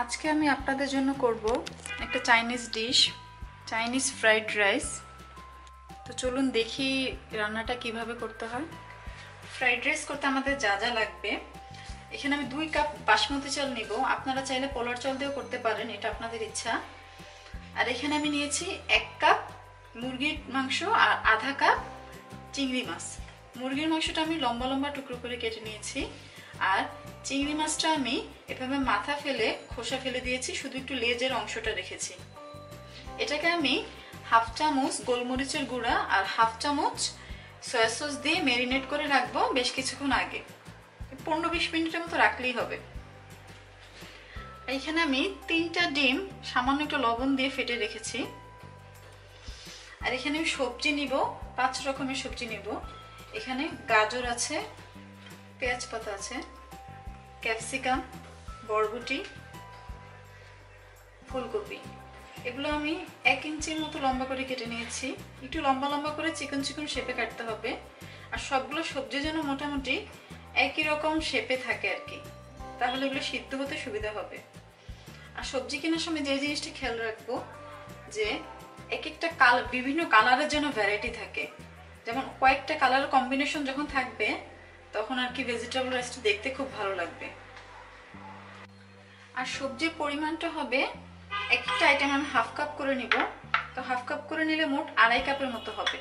আজকে আমি আপনাদের জন্য করব একটা Chinese dish, Chinese fried rice. তো চলুন দেখি রান্নাটা কিভাবে করতে হয়। ফ্রাইড রাইস করতে আমাদের যা যা লাগবে, এখানে আমি 2 কাপ বাসমতি চাল নেব। আপনারা চাইলে পোলার চাল দিয়েও করতে পারেন, এটা আপনাদের ইচ্ছা। আর এখানে আমি নিয়েছি 1 কাপ মুরগির মাংস আর আধা কাপ চিংড়ি মাছ। মুরগির মাংসটা আমি লম্বা লম্বা টুকরো করে কেটে নিয়েছি, আর চিংড়ি মাছটা আমি এভাবে মাথা ফেলে খোসা ফেলে দিয়েছি, শুধু একটু লেজের অংশটা রেখেছি। এটাকে আমি হাফ চামচ গোলমরিচের গুঁড়া আর হাফ চামচ সয়া সস দিয়ে ম্যারিনেট করে রাখবো বেশ কিছুক্ষণ আগে, 15-20 মিনিটের মতো রাখলেই হবে। এইখানে আমি 3টা ডিম সামান্য একটু লবণ দিয়ে ফেটে রেখেছি। আর এখানে আমি সবজি নিব, 5 রকমের সবজি নিব। এখানে গাজর আছে, পেঁয়াজ পাতা আছে, ক্যাপসিকাম, বরবটি, ফুলকপি। এগুলো আমি 1 ইঞ্চির মতো লম্বা করে কেটে নিয়েছি। একটু লম্বা লম্বা করে চিকন চিকন শেপে কাটতে হবে, আর সবগুলো সবজি যেন মোটামুটি একই রকম শেপে থাকে আর কি, তাহলে এগুলো সিদ্ধ হতে সুবিধা হবে। আর সবজি কেনার সময় যে জিনিসটা খেয়াল রাখবো, যে এক একটা বিভিন্ন কালারের জন্য ভ্যারাইটি থাকে। যেমন কয়েকটা কালারের কম্বিনেশন যখন থাকবে, তখন আর কি ভেজিটেবল রাইসটা দেখতে খুব ভালো লাগবে। আর সবজির পরিমাণটা হবে, একটা আইটেম আমি হাফ কাপ করে নিব, তো হাফ কাপ করে নিলে মোট 2.5 কাপের মতো হবে।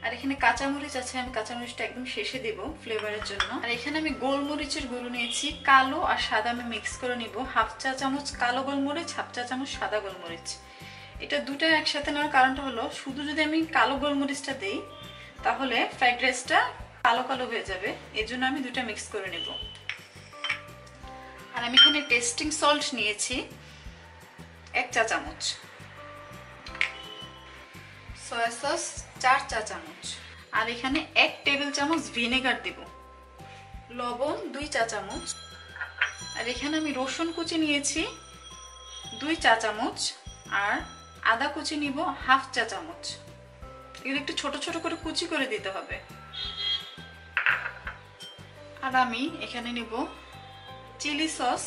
আর এখানে কাঁচামরিচ আছে, আমি কাঁচামরিচটা একদম শেষে দিব ফ্লেভারের জন্য। আর এখানে আমি গোলমরিচের গুঁড়ো নিয়েছি, কালো আর সাদা আমি মিক্স করে নিব। হাফ চা চামচ কালো গোলমরিচ, হাফ চা চামচ সাদা গোলমরিচ। এটা দুটো একসাথে নেওয়ার কারণটা হলো, শুধু যদি আমি কালো গোলমরিচটা দেই তাহলে ফ্রাইড রাইসটা কালো কালো হয়ে যাবে, এর জন্য আমি দুটো মিক্স করে নেব। আর আমি এখানে টেস্টিং সল্ট নিয়েছি 1 চা চামচ, সয়া সস 4 চা চামচ, আর এখানে 1 টেবিল চামচ ভিনেগার দেব, লবণ 2 চা চামচ। আর এখানে আমি রসুন কুচি নিয়েছি 2 চা চামচ, আর আদা কুচি নিব হাফ চা চামচ। এগুলো একটু ছোট ছোট করে কুচি করে দিতে হবে। আর আমি এখানে নিব চিলি সস।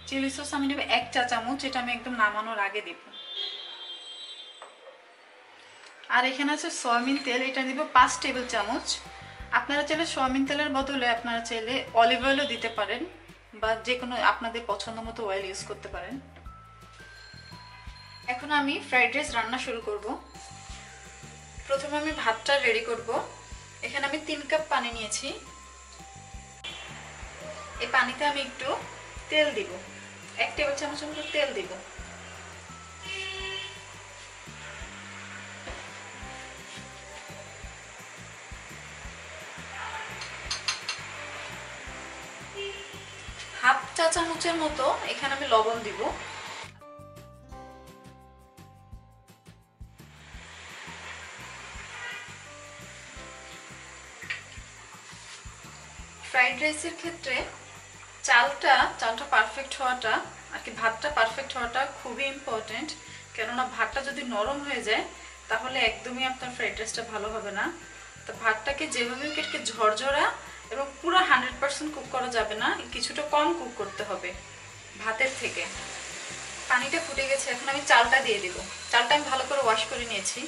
চিলি সস আমি নেব 1 চা চামচ, এটা আমি একদম নামানোর আগে দেব। আর এখানে আছে সয়াবিন তেল, এটা দিব 5 টেবিল চামচ। আপনারা চাইলে সয়াবিন তেলের বদলে আপনারা চাইলে অলিভ অয়েলও দিতে পারেন, বা যে কোনো আপনাদের পছন্দ মতো অয়েল ইউজ করতে পারেন। এখন আমি ফ্রাইড রাইস রান্না শুরু করব। প্রথমে আমি ভাতটা রেডি করব। এখানে আমি 3 কাপ পানি নিয়েছি। এই পানিতে আমি একটু তেল দিব, 1 টেবিল চামচ মতো তেল দিব। হাফ চা চামচের মতো এখানে আমি লবণ দিব। ফ্রাইড রাইসের ক্ষেত্রে চালটা পারফেক্ট হওয়াটা আর কি, ভাতটা পারফেক্ট হওয়াটা খুবই ইম্পর্টেন্ট। কেননা ভাতটা যদি নরম হয়ে যায় তাহলে একদমই আপনার ফ্রাইড রাইসটা ভালো হবে না। তো ভাতটাকে যেভাবে কেটে ঝরঝরা এবং পুরো 100% কুক করা যাবে না, কিছুটা কম কুক করতে হবে ভাতের থেকে। পানিটা ফুটে গেছে, এখন আমি চালটা দিয়ে দিব। চালটা আমি ভালো করে ওয়াশ করে নিয়েছি।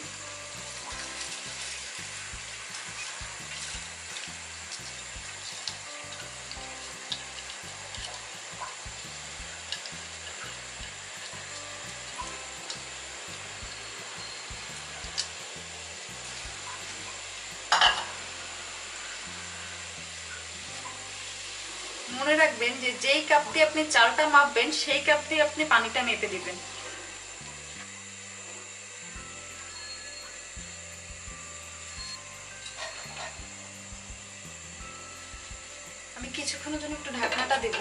মনে রাখবেন যে যেই কাপ দিয়ে আপনি চালটা মাপবেন সেই কাপ দিয়ে আপনি পানিটা মেপে দিবেন। আমি কিছুক্ষণের জন্য একটু ঢাকনাটা দেব।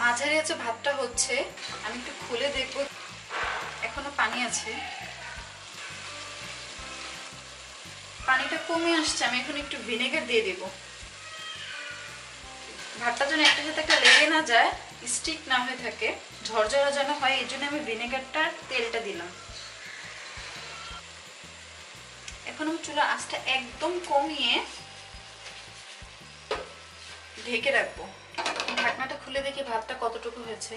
মাঝারি আছে ভাতটা হচ্ছে, আমি একটু খুলে দেখব, এখনো পানি আছে। পানিটা কমে আসছে, আমি এখন একটু ভিনেগার দিয়ে দেব। ভাতটা যেন একটা সাথে একটা লেগে না যায়, স্টিক না হয়ে থাকে, ঝরঝরা যেন হয়, এই জন্য আমি ভিনেগারটা তেলটা দিলাম। এখন আমি চুলার আঁচটা একদম কমিয়ে ঢেকে রাখবো। ঢাকনাটা খুলে দেখি ভাতটা কতটুকু হয়েছে।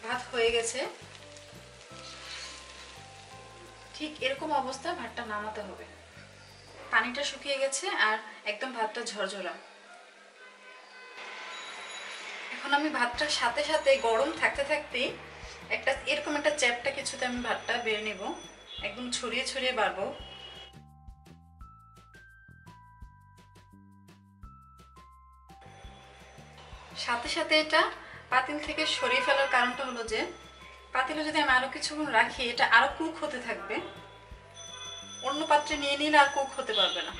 ভাত হয়ে গেছে। ঠিক এরকম অবস্থায় ভাতটা নামাতে হবে। পানিটা শুকিয়ে গেছে আর একদম ভাতটা ঝরঝরা। এখন আমি ভাতটার সাথে সাথে গরম থাকতে থাকতেই এরকম একটা চ্যাপটা কিছুতে আমি ভাতটা বের নেব। একদম ছড়িয়ে ছড়িয়ে বাড়বো। সাথে সাথে এটা পাতিল থেকে সরিয়ে ফেলার কারণটা হলো যে পাতিলে যদি আমি আরো কিছুক্ষণ রাখি এটা আরো কুক হতে থাকবে। অন্য পাত্রে নিয়ে নিলে আর কুক হতে পারবে না।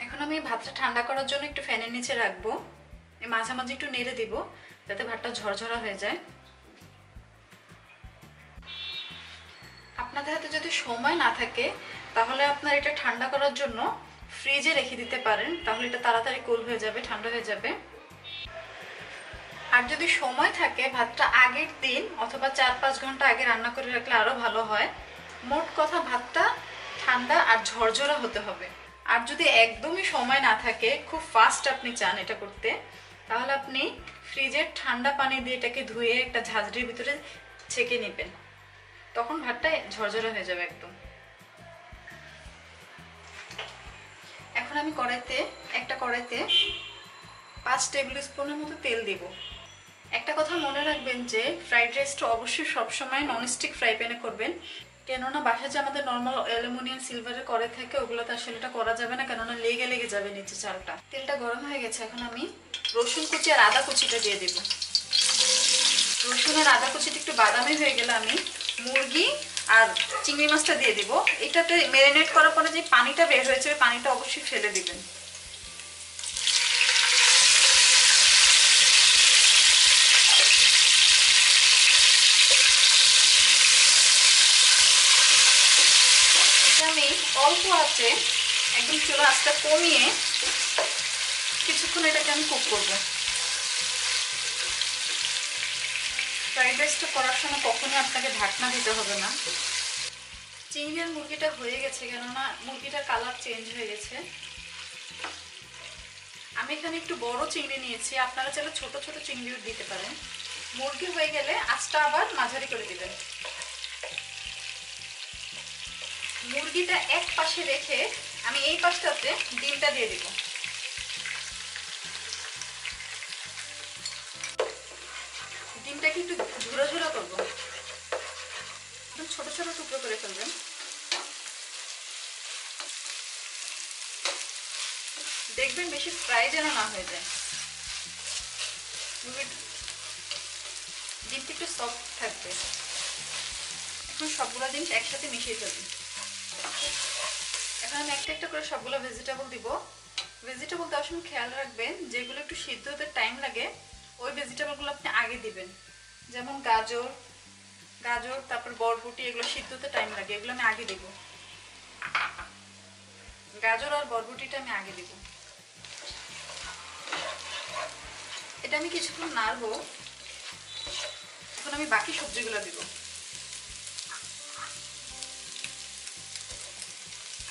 এখন আমি ভাতটা ঠান্ডা করার জন্য একটু ফ্যানের নিচে রাখবো। এই মাঝামাঝি একটু নেড়ে দিব যাতে ভাতটা ঝরঝরা হয়ে যায়। আপনাদের হাতে যদি সময় না থাকে তাহলে আপনার এটা ঠান্ডা করার জন্য ফ্রিজে রেখে দিতে পারেন, তাহলে এটা তাড়াতাড়ি কুল হয়ে যাবে, ঠান্ডা হয়ে যাবে। আর যদি সময় থাকে ভাতটা আগের দিন অথবা 4-5 ঘন্টা আগে রান্না করে রাখলে আরো ভালো হয়। মোট কথা ভাতটা ঠান্ডা আর ঝরঝরা হতে হবে। আর যদি একদমই সময় না থাকে, খুব ফাস্ট আপনি চান এটা করতে, তাহলে আপনি ফ্রিজের ঠান্ডা পানি দিয়ে এটাকে ধুয়ে একটা ঝাঁঝরির ভিতরে ছেঁকে নেবেন, তখন ভাতটা ঝরঝরা হয়ে যাবে একদম। এখন আমি একটা কড়াইতে 5 টেবিল স্পুনের মতো তেল দিব। একটা কথা মনে রাখবেন যে ফ্রাইড রাইসটা অবশ্যই সবসময় ননস্টিক ফ্রাই প্যানে করবেন, কেননা বাসায় যে আমাদের নর্মাল অ্যালুমিনিয়াম সিলভারের কড়াই থাকে ওগুলোতে আসলে এটা করা যাবে না, কেননা লেগে যাবে নিচে চালটা। তেলটা গরম হয়ে গেছে, এখন আমি রসুন কুচি আর আদা কুচিটা দিয়ে দেব। রসুন আর আদা কুচিটা একটু বাদামি হয়ে গেলে আমি মুরগি আর চিংড়ি মাছটা দিয়ে দিব। এটাতে ম্যারিনেট করার পরে যে পানিটা বের হয়েছে ওই পানিটা অবশ্যই ফেলে দিবেন। আমি অল্প আছে একদম চুলা আঁচটা কমিয়ে কিছুক্ষণ এটাকে আমি কুক করব। ফ্রাইড রাইসটা করার সময় কখনোই আপনাকে ঢাকনা দিতে হবে না। চিংড়ি আর মুরগিটা হয়ে গেছে, কেননা মুরগিটার কালার চেঞ্জ হয়ে গেছে। আমি এখানে একটু বড় চিংড়ি নিয়েছি, আপনারা চাইলে ছোট ছোট চিংড়িও দিতে পারেন। মুরগি হয়ে গেলে আঁচটা আবার মাঝারি করে দিবেন। মুরগিটা এক পাশে রেখে আমি এই পাশটাতে ডিমটা দিয়ে দিব। ডিমটাকে একটু ঝুরা ঝুরা করবো, ছোট ছোট টুকরো করে ফেলবেন। দেখবেন বেশি ফ্রাই যেন না হয়ে যায়, ডিমটা একটু সফট থাকবে। এখন সবগুলো ডিম একসাথে মিশিয়ে ফেলবেন। এখন আমি একটা একটা করে সবগুলো ভেজিটেবল দিব। ভেজিটেবল দেওয়ার সময় খেয়াল রাখবেন যেগুলো একটু সিদ্ধ হতে টাইম লাগে ওই ভেজিটেবলগুলো আপনি আগে দিবেন। যেমন গাজর, তারপর বরবটি, এগুলো সিদ্ধ হতে টাইম লাগে, এগুলো আমি আগে দেব। গাজর আর বরবটিটা আমি আগে দেব। এটা আমি কিছুক্ষণ নাড়বো। এখন আমি বাকি সবজিগুলো দিব।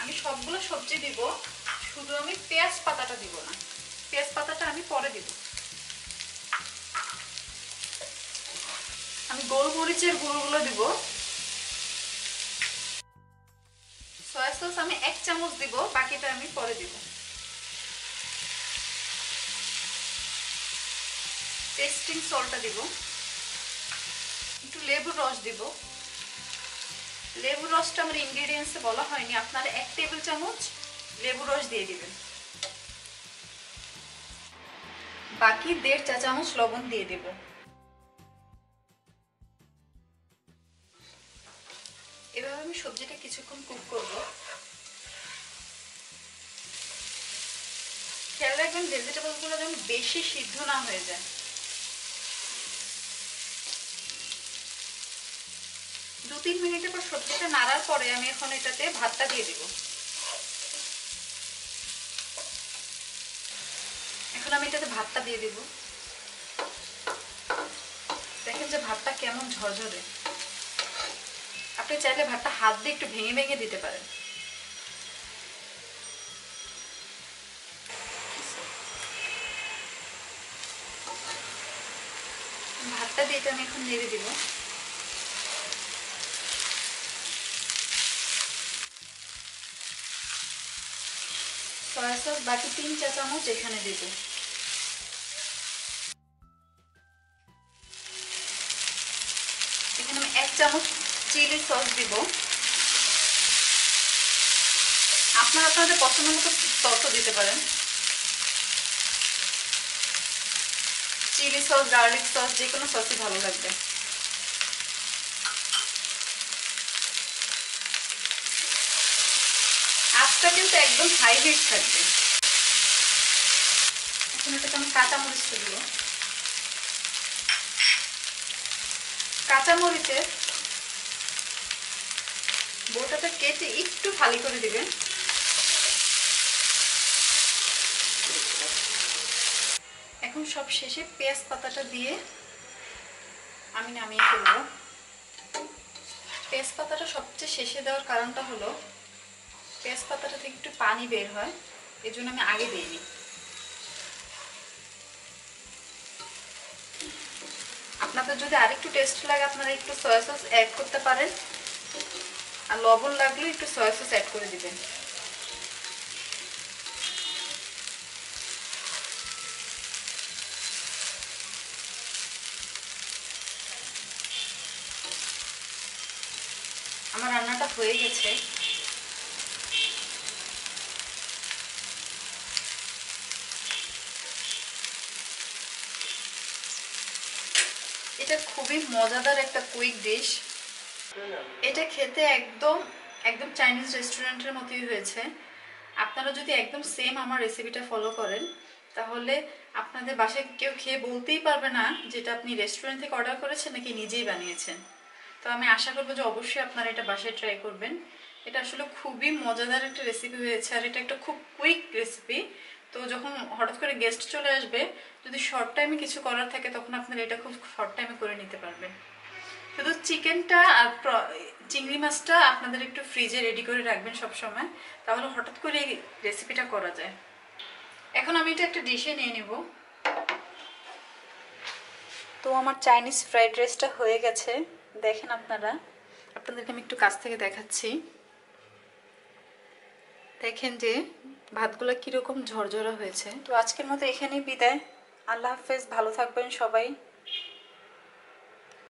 আমি সবগুলো সবজি দিব, শুধু আমি পেঁয়াজ পাতাটা দিব না, পেঁয়াজ পাতাটা আমি পরে দিব। আমি গোলমরিচের গুঁড়োগুলো দিব। সয়া সস আমি 1 চামচ দিব, বাকিটা আমি পরে দিব। টেস্টিং সল্টটা দিব, একটু লেবুর রস দিব। লেবুর রসটা আমার ইনগ্রেডিয়েন্টসে বলা হয়নি, আপনারা 1 টেবিল চামচ লেবুর রস দিয়ে দিবেন। বাকি 1.5 চা চামচ লবণ দিয়ে দেব। এভাবে আমি সবজিটা কিছুক্ষণ কুক করব। খেয়াল রাখবেন ভেজিটেবলগুলো যেন বেশি সিদ্ধ না হয়ে যায়। 2-3 মিনিটের পর সবজিটা নাড়ার পরে আমি এখন এটাতে ভাতটা দিয়ে দেব। এখন আমি এটাতে ভাতটা দিয়ে দেব। দেখেন যে ভাতটা কেমন ঝরঝরে। আপনি চাইলে ভাতটা হাত দিয়ে একটু ভেঙে ভেঙে দিতে পারেন। ভাতটা দিয়ে আমি এখন নেড়ে দিব। সয়া সস বাকি 3 চা চামচ এখানে দেব। এখানে আমি 1 চামচ চিলি সস দিব। আপনারা আপনাদের পছন্দ মতো সসও দিতে পারেন। চিলি সস, গার্লিক সস, যে কোনো সসই ভালো লাগবে। আঁচটা কিন্তু একদম হাই হিট থাকবে। এখন এটাকে আমি কাঁচামরিচটা দিব। কাঁচামরিচের বোটাটা কেটে একটু ফালি করে দিবেন। এখন সব শেষে পেঁয়াজ পাতাটা দিয়ে আমি নামিয়ে ফেলবো। পেঁয়াজ পাতাটা সবচেয়ে শেষে দেওয়ার কারণটা হলো পেঁয়াজ পাতাটা থেকে একটু পানি বের হয়, এজন্য আমি আগে দিইনি। আপনাদের যদি আরেকটু টেস্ট লাগে আপনারা একটু সয়া সস অ্যাড করতে পারেন, আর লবণ লাগলে একটু সয়া সস অ্যাড করে দিবেন। আমার রান্নাটা হয়ে গেছে। এটা খুবই মজাদার একটা কুইক ডিশ। এটা খেতে একদম একদম চাইনিজ রেস্টুরেন্টের মতোই হয়েছে। আপনারা যদি একদম সেম আমার রেসিপিটা ফলো করেন তাহলে আপনাদের বাসায় কেউ খেয়ে বলতেই পারবে না যেটা আপনি রেস্টুরেন্ট থেকে অর্ডার করেছেন নাকি নিজেই বানিয়েছেন। তো আমি আশা করবো যে অবশ্যই আপনারা এটা বাসায় ট্রাই করবেন। এটা আসলে খুবই মজাদার একটা রেসিপি হয়েছে, আর এটা একটা খুব কুইক রেসিপি। তো যখন হঠাৎ করে গেস্ট চলে আসবে, যদি শর্ট টাইমে কিছু করার থাকে তখন আপনারা এটা খুব শর্ট টাইমে করে নিতে পারবেন। শুধু চিকেনটা আর চিংড়ি মাছটা আপনাদের একটু ফ্রিজে রেডি করে রাখবেন সব সময়, তাহলে হঠাৎ করে এই রেসিপিটা করা যায়। এখন আমি এটা একটা ডিশে নিয়ে নেব। তো আমার চাইনিজ ফ্রাইড রাইসটা হয়ে গেছে, দেখেন আপনারা। আপনাদেরকে আমি একটু কাছ থেকে দেখাচ্ছি। দেখেন যে ভাতগুলো কীরকম ঝরঝরা হয়েছে। তো আজকের মতো এখানেই বিদায়। আল্লাহ হাফেজ, ভালো থাকবেন সবাই।